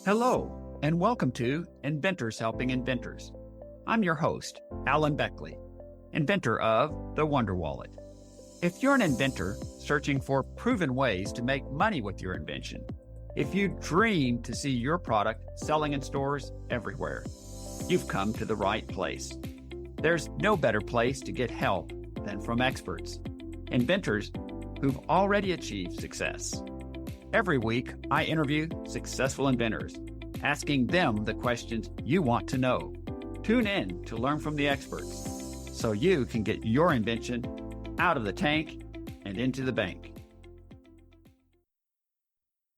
Hello, and welcome to Inventors Helping Inventors. I'm your host, Alan Beckley, inventor of the Wonder Wallet. If you're an inventor searching for proven ways to make money with your invention, if you dream to see your product selling in stores everywhere, you've come to the right place. There's no better place to get help than from experts, inventors who've already achieved success. Every week, I interview successful inventors, asking them the questions you want to know. Tune in to learn from the experts so you can get your invention out of the tank and into the bank.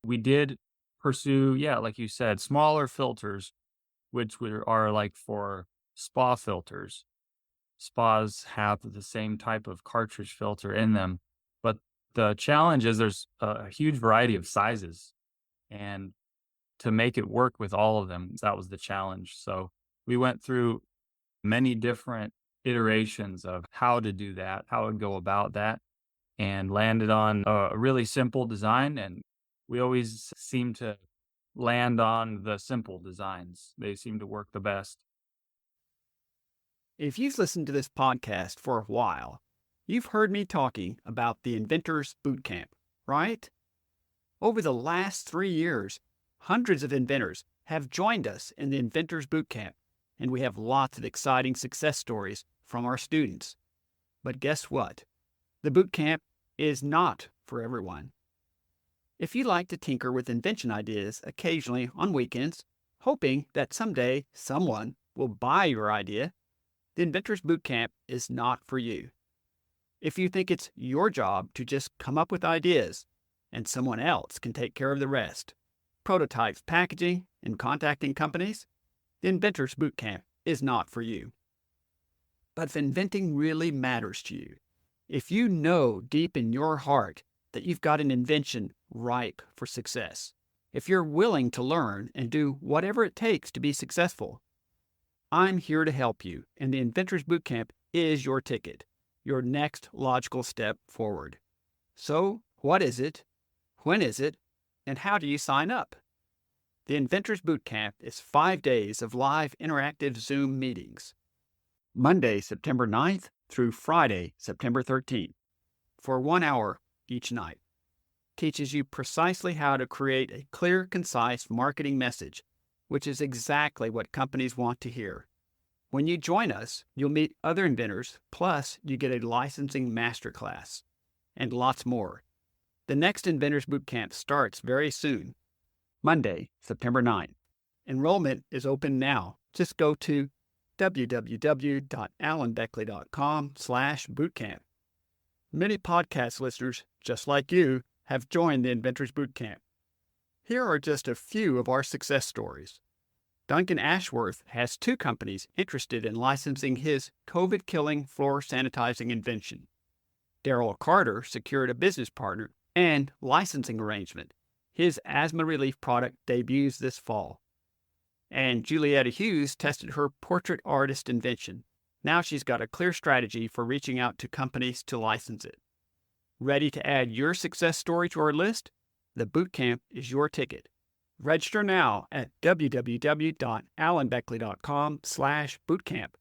We did pursue, like you said, smaller filters, which are like for spa filters. Spas have the same type of cartridge filter in them, but the challenge is there's a huge variety of sizes, and to make it work with all of them, that was the challenge. So we went through many different iterations of how to do that, how to go about that, and landed on a really simple design. And we always seem to land on the simple designs. They seem to work the best. If you've listened to this podcast for a while, you've heard me talking about the Inventors Bootcamp, right? Over the last 3 years, hundreds of inventors have joined us in the Inventors Bootcamp, and we have lots of exciting success stories from our students. But guess what? The bootcamp is not for everyone. If you like to tinker with invention ideas occasionally on weekends, hoping that someday someone will buy your idea, the Inventors Bootcamp is not for you. If you think it's your job to just come up with ideas and someone else can take care of the rest, prototypes, packaging, and contacting companies, the Inventors Bootcamp is not for you. But if inventing really matters to you, if you know deep in your heart that you've got an invention ripe for success, if you're willing to learn and do whatever it takes to be successful, I'm here to help you, and the Inventors Bootcamp is your ticket, your next logical step forward. So, what is it? When is it? And how do you sign up? The Inventors Bootcamp is 5 days of live interactive Zoom meetings, Monday, September 9th through Friday, September 13th, for 1 hour each night. Teaches you precisely how to create a clear, concise marketing message, which is exactly what companies want to hear. When you join us, you'll meet other inventors, plus you get a licensing masterclass, and lots more. The next Inventors Bootcamp starts very soon, Monday, September 9th. Enrollment is open now. Just go to www.alanbeckley.com/bootcamp. Many podcast listeners, just like you, have joined the Inventors Bootcamp. Here are just a few of our success stories. Duncan Ashworth has 2 companies interested in licensing his COVID-killing floor sanitizing invention. Daryl Carter secured a business partner and licensing arrangement. His asthma relief product debuts this fall. And Julietta Hughes tested her portrait artist invention. Now she's got a clear strategy for reaching out to companies to license it. Ready to add your success story to our list? The bootcamp is your ticket. Register now at www.alanbeckley.com/bootcamp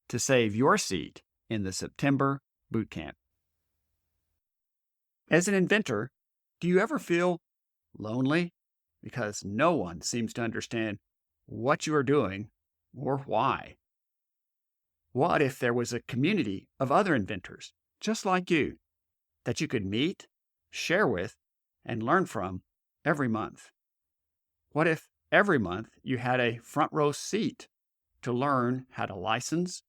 to save your seat in the September bootcamp. As an inventor, do you ever feel lonely? Because no one seems to understand what you are doing or why. What if there was a community of other inventors just like you that you could meet, share with, and learn from every month? What if every month you had a front row seat to learn how to license,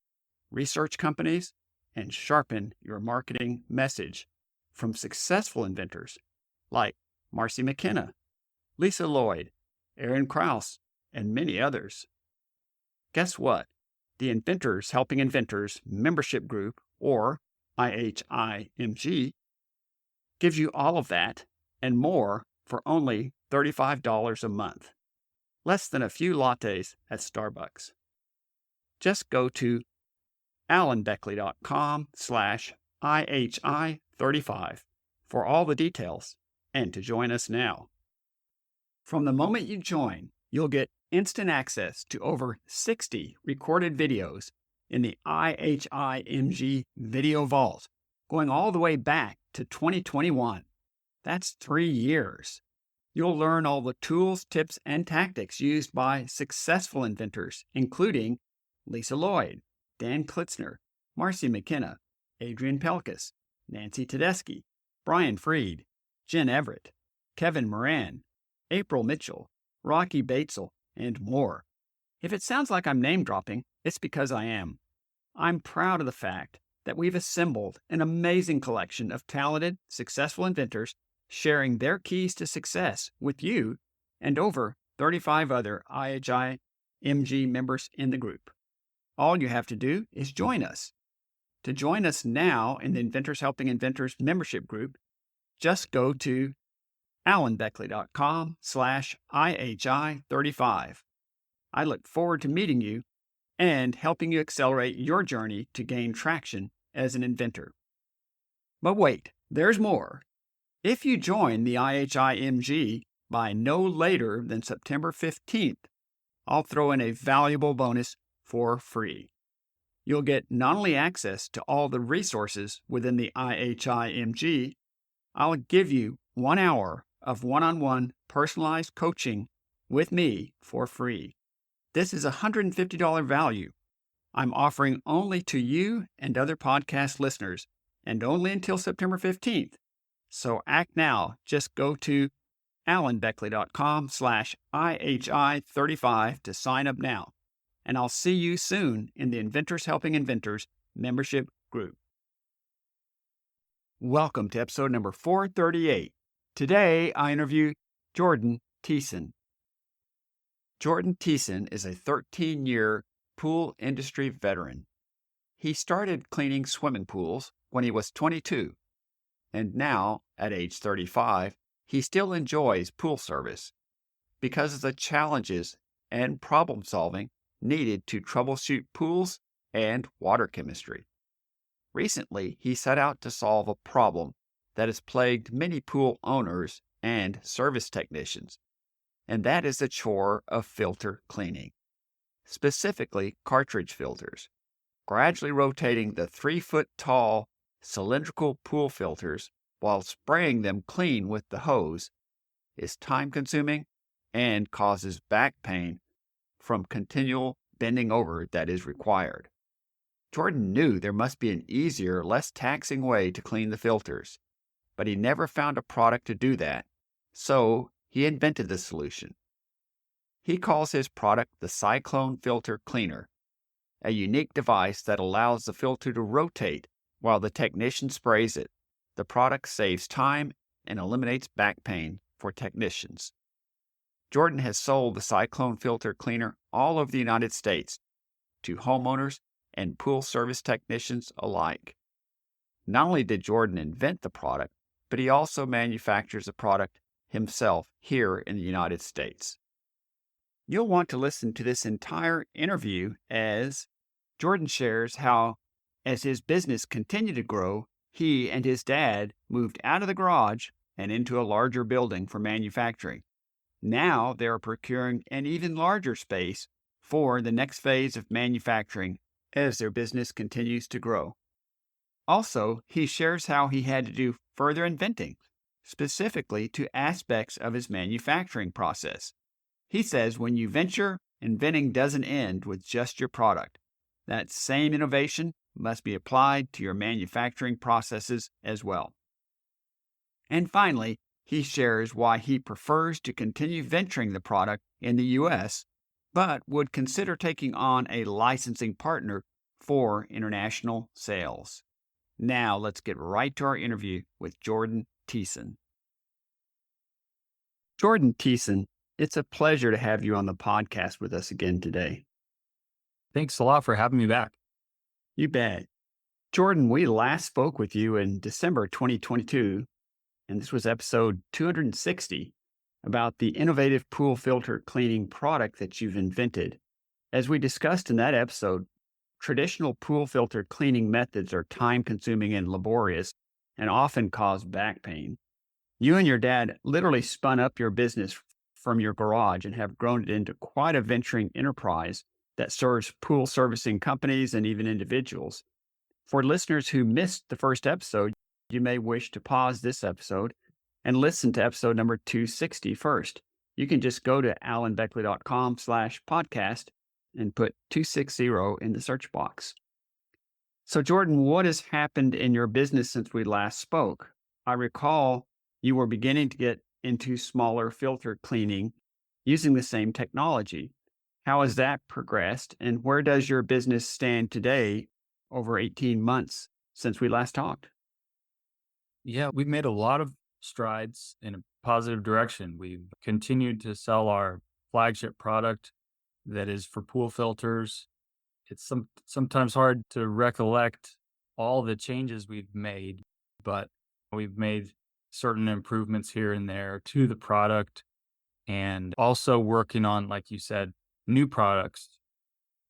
research companies, and sharpen your marketing message from successful inventors like Marcy McKenna, Lisa Lloyd, Aaron Krause, and many others? Guess what? The Inventors Helping Inventors membership group, or IHIMG, gives you all of that and more for only $35 a month. Less than a few lattes at Starbucks. Just go to alanbeckley.com/IHI35 for all the details and to join us now. From the moment you join, You'll get instant access to over 60 recorded videos in the IHIMG Video Vault, going all the way back to 2021. That's 3 years. You'll learn all the tools, tips, and tactics used by successful inventors, including Lisa Lloyd, Dan Klitzner, Marcy McKenna, Adrian Pelkis, Nancy Tedeschi, Brian Freed, Jen Everett, Kevin Moran, April Mitchell, Rocky Batesel, and more. If it sounds like I'm name dropping, it's because I am. I'm proud of the fact that we've assembled an amazing collection of talented, successful inventors sharing their keys to success with you and over 35 other IHIMG members in the group. All you have to do is join us. To join us now in the Inventors Helping Inventors membership group, just go to alanbeckley.com/IHI35. I look forward to meeting you and helping you accelerate your journey to gain traction as an inventor. But wait, there's more. If you join the IHIMG by no later than September 15th, I'll throw in a valuable bonus for free. You'll get not only access to all the resources within the IHIMG, I'll give you 1 hour of one-on-one personalized coaching with me for free. This is a $150 value I'm offering only to you and other podcast listeners, and only until September 15th. So act now. Just go to alanbeckley.com/IHI35 to sign up now. And I'll see you soon in the Inventors Helping Inventors membership group. Welcome to episode number 438. Today, I interview Jordan Thiessen. Jordan Thiessen is a 13-year pool industry veteran. He started cleaning swimming pools when he was 22, and now, at age 35, he still enjoys pool service because of the challenges and problem solving needed to troubleshoot pools and water chemistry. Recently, he set out to solve a problem that has plagued many pool owners and service technicians, and that is the chore of filter cleaning, specifically cartridge filters. Gradually rotating the 3-foot-tall cylindrical pool filters while spraying them clean with the hose is time-consuming and causes back pain from continual bending over that is required. Jordan knew there must be an easier, less taxing way to clean the filters, but he never found a product to do that, so he invented the solution. He calls his product the Cyclone Filter Cleaner, a unique device that allows the filter to rotate while the technician sprays it. The product saves time and eliminates back pain for technicians. Jordan has sold the Cyclone Filter Cleaner all over the United States to homeowners and pool service technicians alike. Not only did Jordan invent the product, but he also manufactures the product himself here in the United States. You'll want to listen to this entire interview as Jordan shares how, as his business continued to grow, he and his dad moved out of the garage and into a larger building for manufacturing. Now they are procuring an even larger space for the next phase of manufacturing as their business continues to grow. Also, he shares how he had to do further inventing, specifically to aspects of his manufacturing process. He says when you venture, inventing doesn't end with just your product. That same innovation must be applied to your manufacturing processes as well. And finally, he shares why he prefers to continue venturing the product in the U.S., but would consider taking on a licensing partner for international sales. Now let's get right to our interview with Jordan Thiessen. Jordan Thiessen, it's a pleasure to have you on the podcast with us again today. Thanks a lot for having me back. You bet. Jordan, we last spoke with you in December 2022, and this was episode 260, about the innovative pool filter cleaning product that you've invented. As we discussed in that episode, traditional pool filter cleaning methods are time-consuming and laborious and often cause back pain. You and your dad literally spun up your business from your garage and have grown it into quite a venturing enterprise that serves pool servicing companies and even individuals. For listeners who missed the first episode, you may wish to pause this episode and listen to episode number 260 first. You can just go to alanbeckley.com/podcast and put 260 in the search box. So, Jordan, what has happened in your business since we last spoke? I recall you were beginning to get into smaller filter cleaning using the same technology. How has that progressed? And where does your business stand today over 18 months since we last talked? Yeah, we've made a lot of strides in a positive direction. We've continued to sell our flagship product that is for pool filters. It's sometimes hard to recollect all the changes we've made, but we've made certain improvements here and there to the product and also working on, like you said, new products.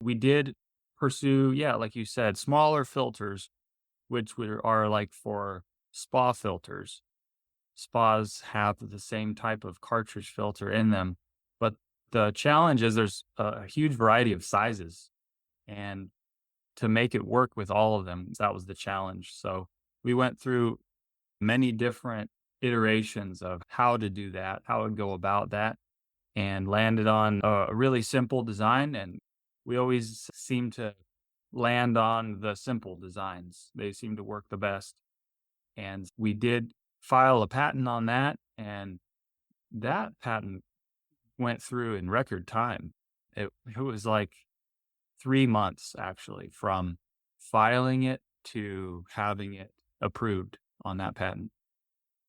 We did pursue, yeah, like you said, smaller filters, which are like for spa filters. Spas have the same type of cartridge filter in them, but the challenge is there's a huge variety of sizes. And to make it work with all of them, that was the challenge. So we went through many different iterations of how to do that, how to go about that, and landed on a really simple design. And we always seem to land on the simple designs. They seem to work the best. And we did file a patent on that. And that patent went through in record time. It was like 3 months actually from filing it to having it approved on that patent.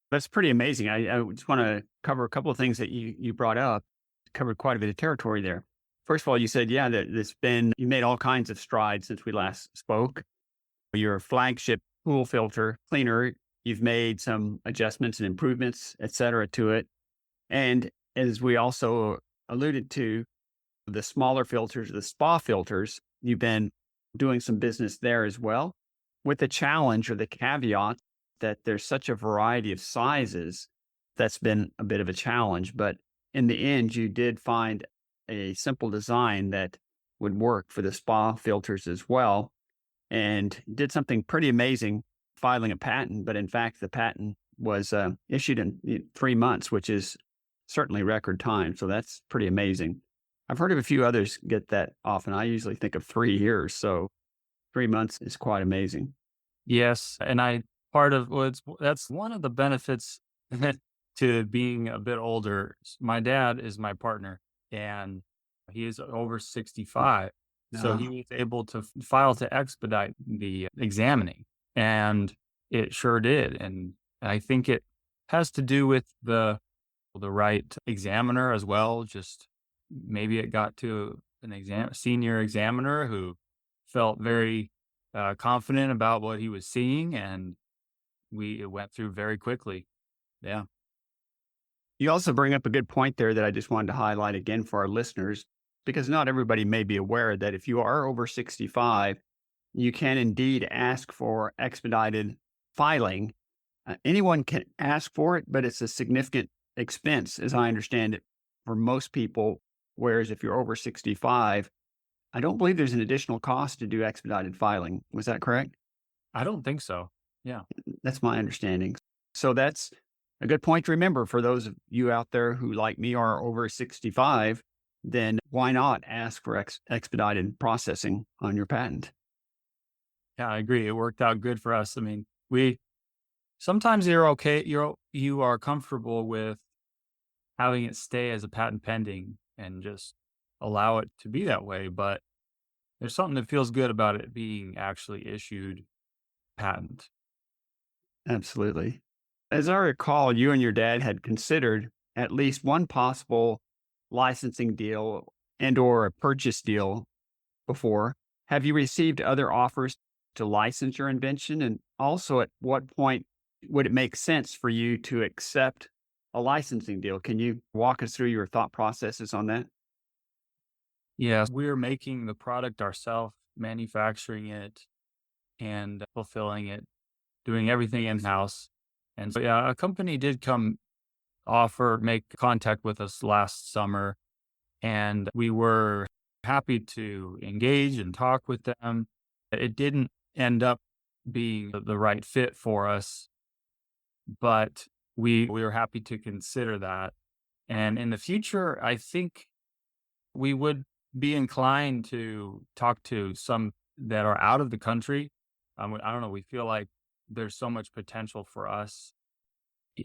That's pretty amazing. I just want to cover a couple of things that you brought up. Covered quite a bit of territory there. First of all, you said, yeah, that you made all kinds of strides since we last spoke. Your flagship pool filter cleaner, you've made some adjustments and improvements, et cetera, to it. And as we also alluded to, the smaller filters, the spa filters, you've been doing some business there as well, with the challenge or the caveat that there's such a variety of sizes. That's been a bit of a challenge. But in the end, you did find a simple design that would work for the spa filters as well, and did something pretty amazing, filing a patent. But in fact, the patent was issued in 3 months, which is certainly record time. So that's pretty amazing. I've heard of a few others get that often. I usually think of 3 years. So 3 months is quite amazing. Yes, and that's one of the benefits to being a bit older. My dad is my partner, and he is over 65, so he Uh, was able to file to expedite the examining, and it sure did. And I think it has to do with the right examiner as well. Just maybe it got to an senior examiner who felt very confident about what he was seeing, and it went through very quickly. Yeah. You also bring up a good point there that I just wanted to highlight again for our listeners, because not everybody may be aware that if you are over 65, you can indeed ask for expedited filing. Anyone can ask for it, but it's a significant expense, as I understand it, for most people. Whereas if you're over 65, I don't believe there's an additional cost to do expedited filing. Was that correct? I don't think so. Yeah. That's my understanding. So that's a good point to remember for those of you out there who, like me, are over 65. Then why not ask for expedited processing on your patent? Yeah, I agree. It worked out good for us. I mean, we sometimes you're okay, you are comfortable with having it stay as a patent pending and just allow it to be that way, but there's something that feels good about it being actually issued patent. Absolutely. As I recall, you and your dad had considered at least one possible licensing deal and or a purchase deal before. Have you received other offers to license your invention? And also, at what point would it make sense for you to accept a licensing deal? Can you walk us through your thought processes on that? Yeah, we're making the product ourselves, manufacturing it and fulfilling it, doing everything in house. And so, yeah, a company did come make contact with us last summer, and we were happy to engage and talk with them. It didn't end up being the right fit for us, but we were happy to consider that. And in the future, I think we would be inclined to talk to some that are out of the country. I don't know. We feel like there's so much potential for us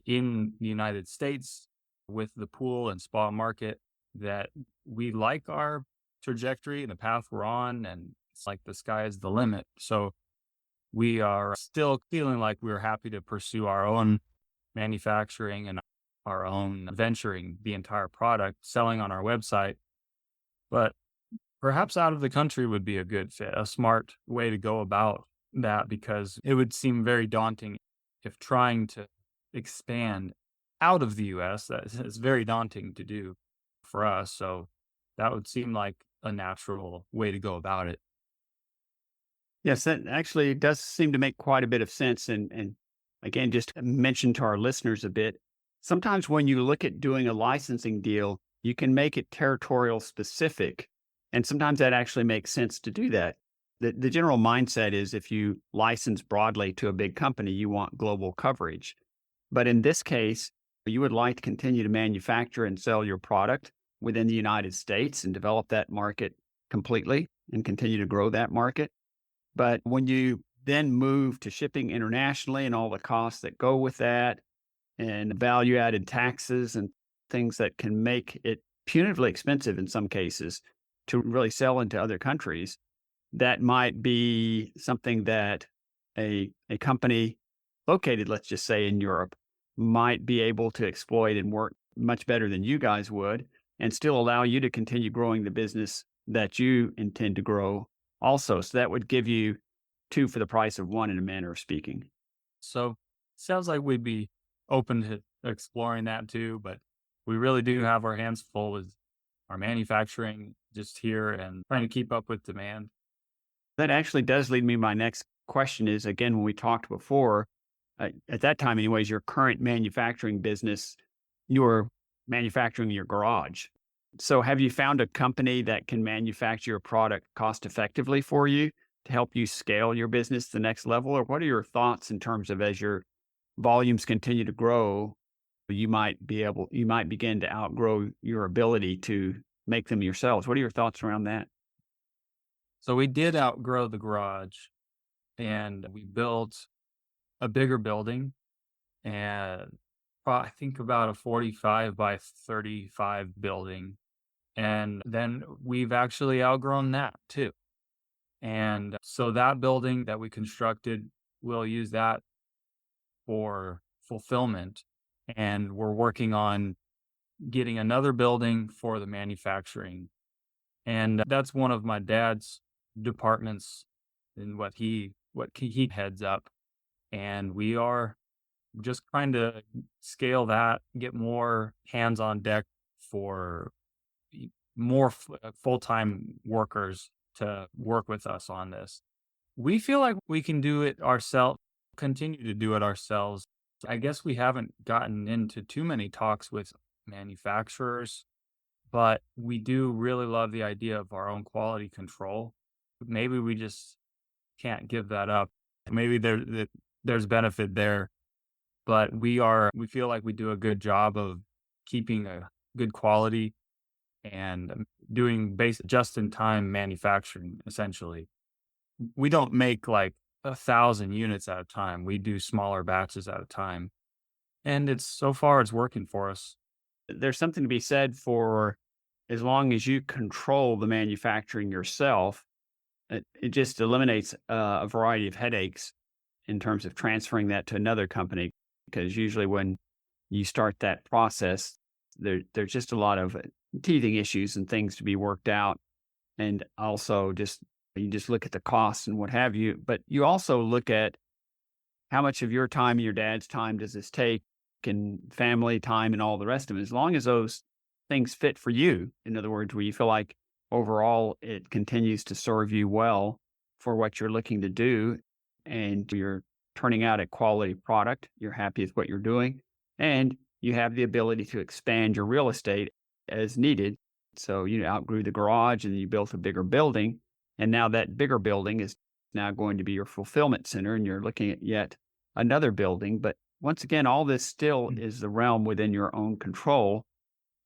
in the United States with the pool and spa market that we like our trajectory and the path we're on, and it's like the sky is the limit. So we are still feeling like we're happy to pursue our own manufacturing and our own venturing the entire product, selling on our website. But perhaps out of the country would be a good fit, a smart way to go about that, because it would seem very daunting if trying to expand out of the US. That is very daunting to do for us. So that would seem like a natural way to go about it. Yes, that actually does seem to make quite a bit of sense. And again, just to mention to our listeners a bit, sometimes when you look at doing a licensing deal, you can make it territorial specific. And sometimes that actually makes sense to do that. The general mindset is if you license broadly to a big company, you want global coverage. But in this case, you would like to continue to manufacture and sell your product within the United States and develop that market completely and continue to grow that market. But when you then move to shipping internationally and all the costs that go with that and value added taxes and things that can make it punitively expensive in some cases to really sell into other countries, that might be something that a company located, let's just say in Europe, might be able to exploit and work much better than you guys would and still allow you to continue growing the business that you intend to grow also. So that would give you two for the price of one in a manner of speaking. So sounds like we'd be open to exploring that too, but we really do have our hands full with our manufacturing just here and trying to keep up with demand. That actually does lead me. My next question is again, when we talked before, at that time, anyways, your current manufacturing business, you're manufacturing your garage. So, have you found a company that can manufacture your product cost effectively for you to help you scale your business to the next level? Or what are your thoughts in terms of as your volumes continue to grow, you might begin to outgrow your ability to make them yourselves? What are your thoughts around that? So we did outgrow the garage and we built a bigger building, and I think about a 45 by 35 building. And then we've actually outgrown that too. And so that building that we constructed, we'll use that for fulfillment. And we're working on getting another building for the manufacturing. And that's one of my dad's departments in what he heads up. And we are just trying to scale that, get more hands on deck for more full-time workers to work with us on this. We feel like we can do it ourselves, continue to do it ourselves. I guess we haven't gotten into too many talks with manufacturers, but we do really love the idea of our own quality control. Maybe we just can't give that up. Maybe there's benefit there, but we feel like we do a good job of keeping a good quality and doing basic just in time manufacturing essentially. We don't make like 1,000 units at a time. We do smaller batches at a time. And it's so far it's working for us. There's something to be said for as long as you control the manufacturing yourself, it just eliminates a variety of headaches in terms of transferring that to another company. Because usually when you start that process, there's just a lot of teething issues and things to be worked out. And also just, you just look at the costs and what have you, but you also look at how much of your time and your dad's time does this take and family time and all the rest of it. As long as those things fit for you, in other words, where you feel like overall it continues to serve you well for what you're looking to do and you're turning out a quality product, you're happy with what you're doing, and you have the ability to expand your real estate as needed. So you outgrew the garage and you built a bigger building. And now that bigger building is now going to be your fulfillment center, and you're looking at yet another building. But once again, all this still Mm. is the realm within your own control.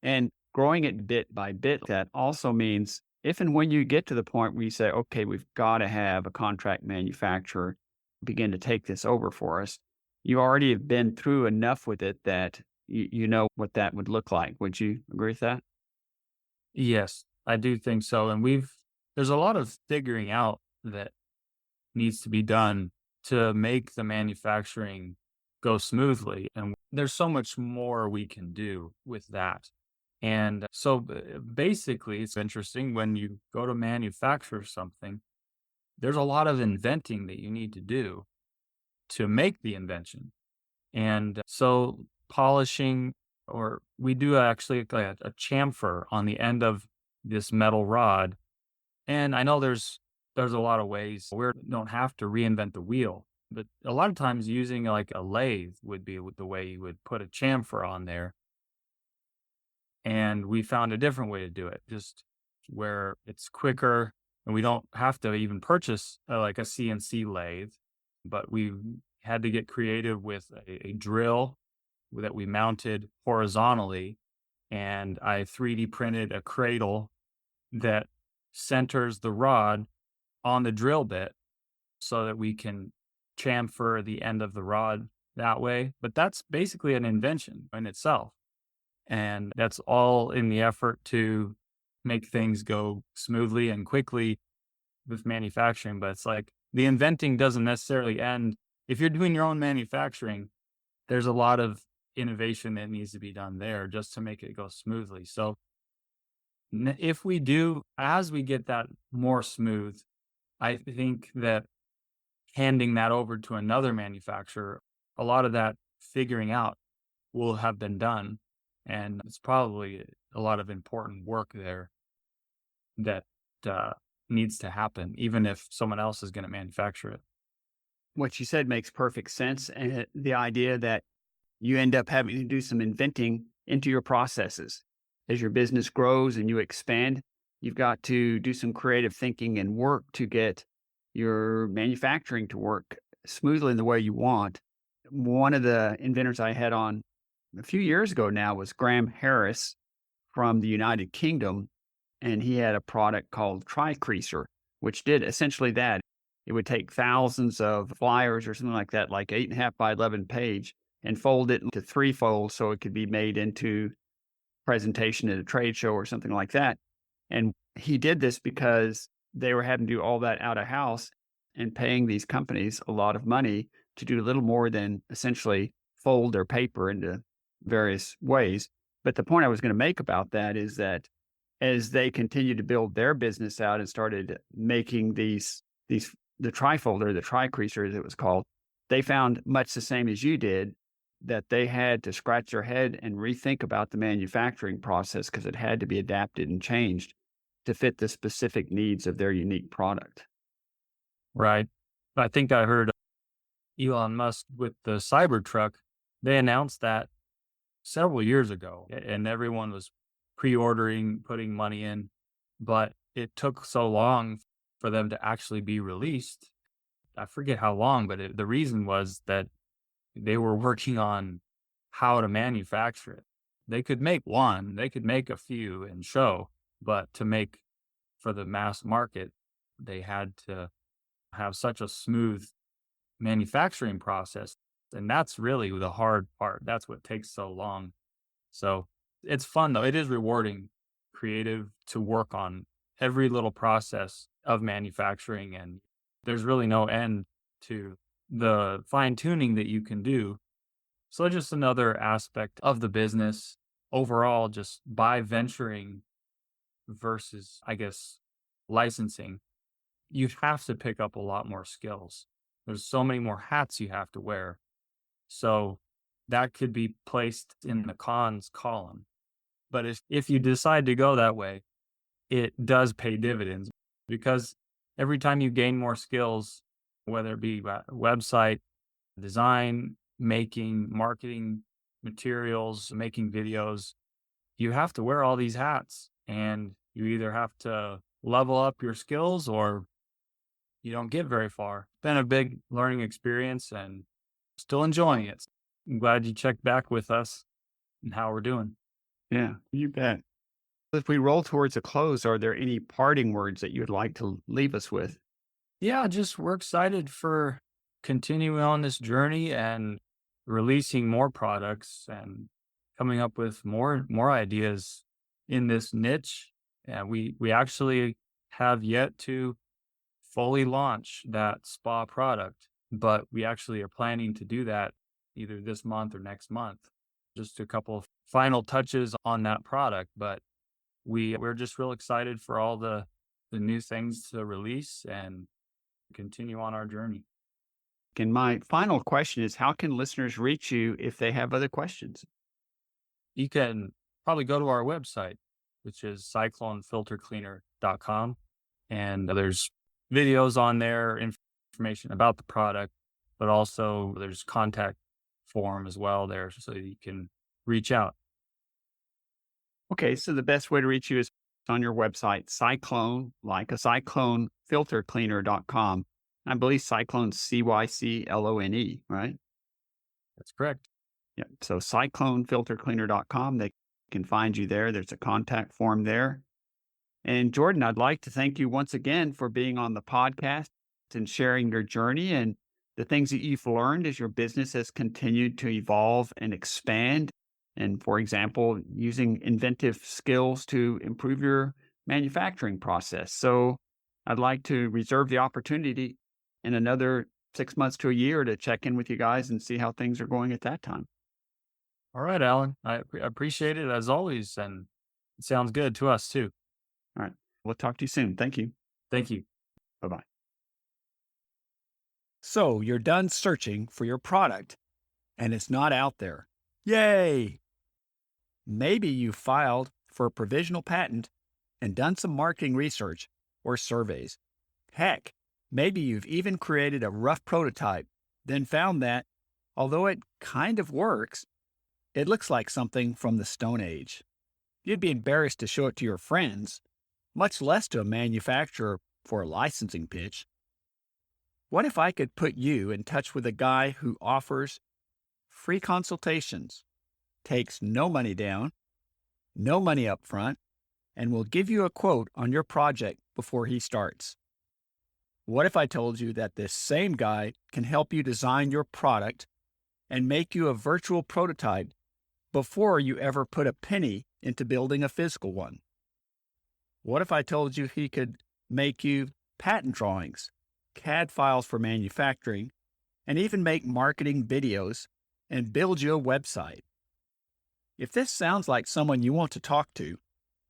And growing it bit by bit, that also means if and when you get to the point where you say, okay, we've got to have a contract manufacturer begin to take this over for us, you already have been through enough with it that you know what that would look like. Would you agree with that? Yes, I do think so. And there's a lot of figuring out that needs to be done to make the manufacturing go smoothly. And there's so much more we can do with that. And so basically, it's interesting when you go to manufacture something, there's a lot of inventing that you need to do to make the invention. And so polishing, or we do actually like a chamfer on the end of this metal rod. And I know there's a lot of ways where you don't have to reinvent the wheel, but a lot of times using like a lathe would be the way you would put a chamfer on there. And we found a different way to do it, just where it's quicker and we don't have to even purchase like a CNC lathe, but we had to get creative with a drill that we mounted horizontally. And I 3D printed a cradle that centers the rod on the drill bit so that we can chamfer the end of the rod that way. But that's basically an invention in itself. And that's all in the effort to make things go smoothly and quickly with manufacturing. But it's like the inventing doesn't necessarily end. If you're doing your own manufacturing, there's a lot of innovation that needs to be done there just to make it go smoothly. So if we do, as we get that more smooth, I think that handing that over to another manufacturer, a lot of that figuring out will have been done. And it's probably a lot of important work there that uh, needs to happen, even if someone else is going to manufacture it. What you said makes perfect sense. And the idea that you end up having to do some inventing into your processes. As your business grows and you expand, you've got to do some creative thinking and work to get your manufacturing to work smoothly in the way you want. One of the inventors I had on a few years ago now was Graham Harris from the United Kingdom, and he had a product called Tricreaser, which did essentially that. It would take thousands of flyers or something like that, like 8.5 by 11 page, and fold it into three folds so it could be made into presentation at a trade show or something like that. And he did this because they were having to do all that out of house and paying these companies a lot of money to do little more than essentially fold their paper into various ways. But the point I was going to make about that is that as they continued to build their business out and started making these the trifolder, the tricreaser as it was called, they found much the same as you did, that they had to scratch their head and rethink about the manufacturing process because it had to be adapted and changed to fit the specific needs of their unique product. Right. I think I heard Elon Musk with the Cybertruck, they announced that several years ago, and everyone was pre-ordering, putting money in, but it took so long for them to actually be released. I forget how long, but the reason was that they were working on how to manufacture it. They could make one, they could make a few and show, but to make for the mass market, they had to have such a smooth manufacturing process. And that's really the hard part. That's what takes so long. So it's fun though. It is rewarding, creative to work on every little process of manufacturing. And there's really no end to the fine tuning that you can do. So just another aspect of the business overall, just by venturing versus, I guess, licensing, you have to pick up a lot more skills. There's so many more hats you have to wear. So that could be placed in the cons column. But if you decide to go that way, it does pay dividends because every time you gain more skills, whether it be website design, making, marketing, materials, making videos, you have to wear all these hats, and you either have to level up your skills or you don't get very far. Been a big learning experience and still enjoying it. I'm glad you checked back with us and how we're doing. Yeah, you bet. As we roll towards a close, are there any parting words that you'd like to leave us with? Yeah, just we're excited for continuing on this journey and releasing more products and coming up with more ideas in this niche. And we actually have yet to fully launch that spa product, but we actually are planning to do that either this month or next month. Just a couple of final touches on that product, but we're just real excited for all the new things to release and continue on our journey. And my final question is, how can listeners reach you if they have other questions? You can probably go to our website, which is cyclonefiltercleaner.com. And there's videos on there, information about the product, but also there's contact form as well there so you can reach out. Okay, so the best way to reach you is on your website, Cyclone, like a cyclone filter cleaner.com. I believe Cyclone Cyclone, right? That's correct. Yeah. So cyclonefiltercleaner.com. They can find you there. There's a contact form there. And Jordan, I'd like to thank you once again for being on the podcast and sharing your journey and the things that you've learned as your business has continued to evolve and expand. And for example, using inventive skills to improve your manufacturing process. So I'd like to reserve the opportunity in another 6 months to a year to check in with you guys and see how things are going at that time. All right, Alan. I appreciate it as always. And it sounds good to us too. All right. We'll talk to you soon. Thank you. Thank you. Bye-bye. So you're done searching for your product and it's not out there. Yay! Maybe you filed for a provisional patent and done some marketing research or surveys. Heck, maybe you've even created a rough prototype, then found that, although it kind of works, it looks like something from the Stone Age. You'd be embarrassed to show it to your friends, much less to a manufacturer for a licensing pitch. What if I could put you in touch with a guy who offers free consultations, takes no money down, no money up front, and will give you a quote on your project before he starts? What if I told you that this same guy can help you design your product and make you a virtual prototype before you ever put a penny into building a physical one? What if I told you he could make you patent drawings, CAD files for manufacturing, and even make marketing videos and build you a website? If this sounds like someone you want to talk to,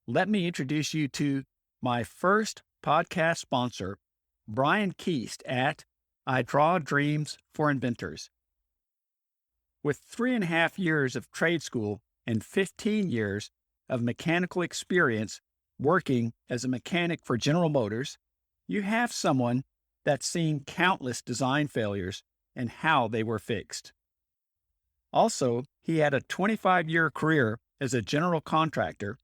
let me introduce you to my first podcast sponsor, Brian Keast at I Draw Dreams for Inventors. With 3.5 years of trade school and 15 years of mechanical experience working as a mechanic for General Motors, you have someone that's seen countless design failures and how they were fixed. Also, he had a 25-year career as a general contractor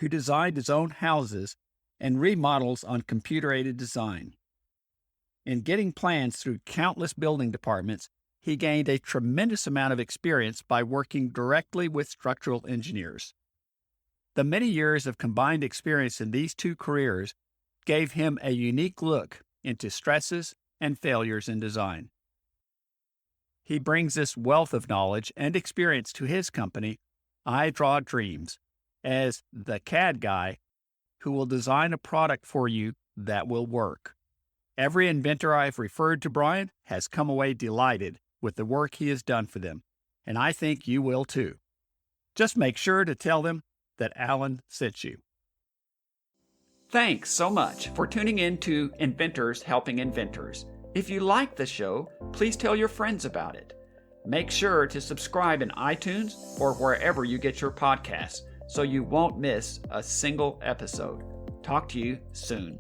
who designed his own houses and remodels on computer-aided design. In getting plans through countless building departments, he gained a tremendous amount of experience by working directly with structural engineers. The many years of combined experience in these two careers gave him a unique look into stresses and failures in design. He brings this wealth of knowledge and experience to his company, I Draw Dreams, as the CAD guy who will design a product for you that will work. Every inventor I've referred to Brian has come away delighted with the work he has done for them, and I think you will too. Just make sure to tell them that Alan sent you. Thanks so much for tuning in to Inventors Helping Inventors. If you like the show, please tell your friends about it. Make sure to subscribe in iTunes or wherever you get your podcasts so you won't miss a single episode. Talk to you soon.